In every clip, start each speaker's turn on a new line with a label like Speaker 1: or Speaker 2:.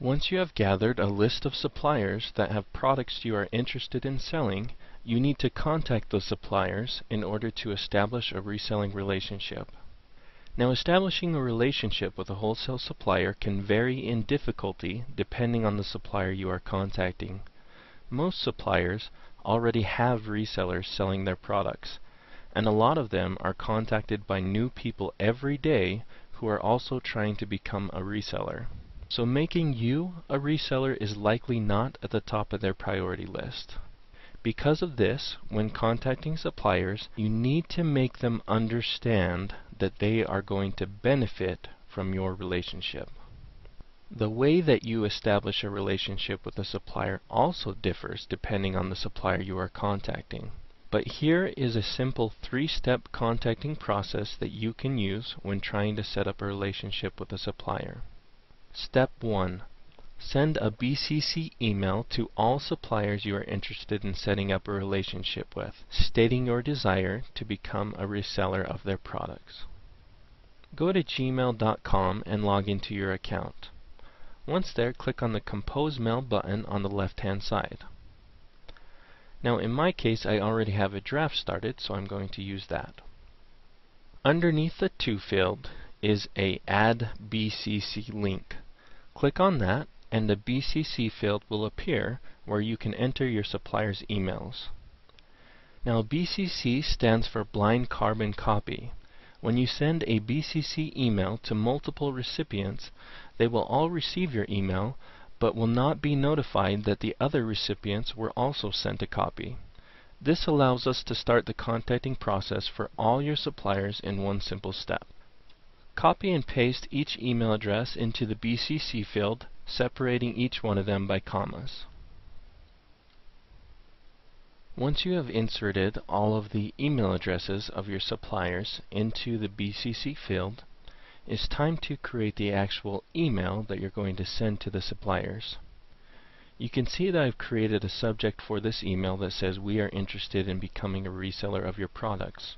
Speaker 1: Once you have gathered a list of suppliers that have products you are interested in selling, you need to contact those suppliers in order to establish a reselling relationship. Now, establishing a relationship with a wholesale supplier can vary in difficulty depending on the supplier you are contacting. Most suppliers already have resellers selling their products, and a lot of them are contacted by new people every day who are also trying to become a reseller. So making you a reseller is likely not at the top of their priority list. Because of this, when contacting suppliers, you need to make them understand that they are going to benefit from your relationship. The way that you establish a relationship with a supplier also differs depending on the supplier you are contacting. But here is a simple 3-step contacting process that you can use when trying to set up a relationship with a supplier. Step 1. Send a BCC email to all suppliers you are interested in setting up a relationship with, stating your desire to become a reseller of their products. Go to gmail.com and log into your account. Once there, click on the Compose Mail button on the left-hand side. Now in my case, I already have a draft started, so I'm going to use that. Underneath the To field is a Add BCC link. Click on that, and the BCC field will appear where you can enter your supplier's emails. Now BCC stands for Blind Carbon Copy. When you send a BCC email to multiple recipients, they will all receive your email, but will not be notified that the other recipients were also sent a copy. This allows us to start the contacting process for all your suppliers in one simple step. Copy and paste each email address into the BCC field, separating each one of them by commas. Once you have inserted all of the email addresses of your suppliers into the BCC field, it's time to create the actual email that you're going to send to the suppliers. You can see that I've created a subject for this email that says we are interested in becoming a reseller of your products.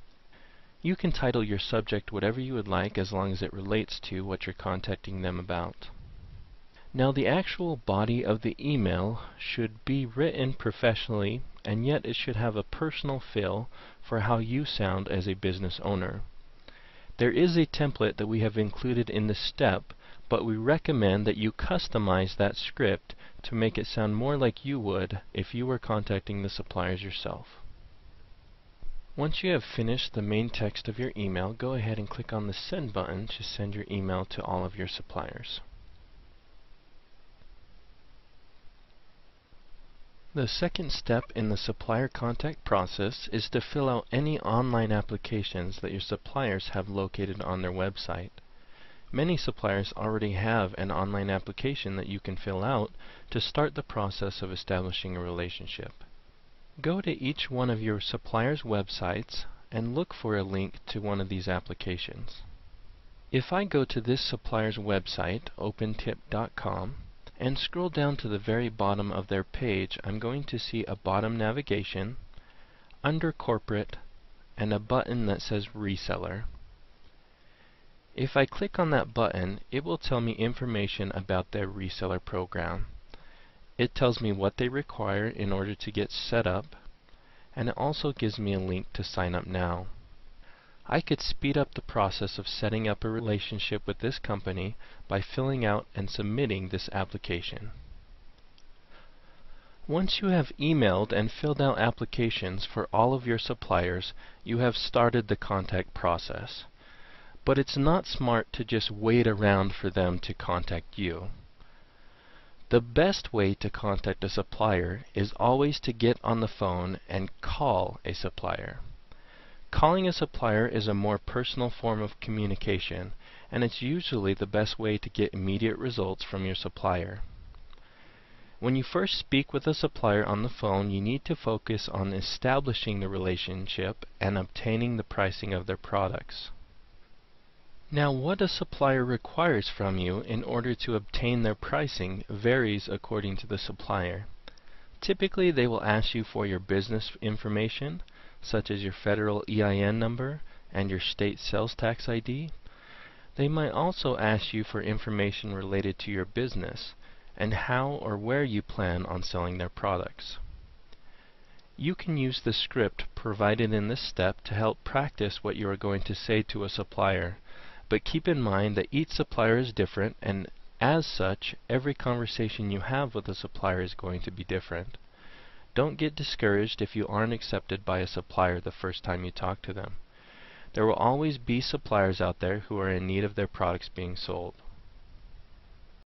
Speaker 1: You can title your subject whatever you would like as long as it relates to what you're contacting them about. Now the actual body of the email should be written professionally, and yet it should have a personal feel for how you sound as a business owner. There is a template that we have included in this step, but we recommend that you customize that script to make it sound more like you would if you were contacting the suppliers yourself. Once you have finished the main text of your email, go ahead and click on the Send button to send your email to all of your suppliers. The second step in the supplier contact process is to fill out any online applications that your suppliers have located on their website. Many suppliers already have an online application that you can fill out to start the process of establishing a relationship. Go to each one of your suppliers' websites and look for a link to one of these applications. If I go to this supplier's website, opentip.com, and scroll down to the very bottom of their page, I'm going to see a bottom navigation, under Corporate, and a button that says Reseller. If I click on that button, it will tell me information about their reseller program. It tells me what they require in order to get set up, and it also gives me a link to sign up now. I could speed up the process of setting up a relationship with this company by filling out and submitting this application. Once you have emailed and filled out applications for all of your suppliers, you have started the contact process. But it's not smart to just wait around for them to contact you. The best way to contact a supplier is always to get on the phone and call a supplier. Calling a supplier is a more personal form of communication, and it's usually the best way to get immediate results from your supplier. When you first speak with a supplier on the phone, you need to focus on establishing the relationship and obtaining the pricing of their products. Now, what a supplier requires from you in order to obtain their pricing varies according to the supplier. Typically, they will ask you for your business information, such as your federal EIN number and your state sales tax ID. They might also ask you for information related to your business, and how or where you plan on selling their products. You can use the script provided in this step to help practice what you are going to say to a supplier, but keep in mind that each supplier is different, and as such, every conversation you have with a supplier is going to be different. Don't get discouraged if you aren't accepted by a supplier the first time you talk to them. There will always be suppliers out there who are in need of their products being sold.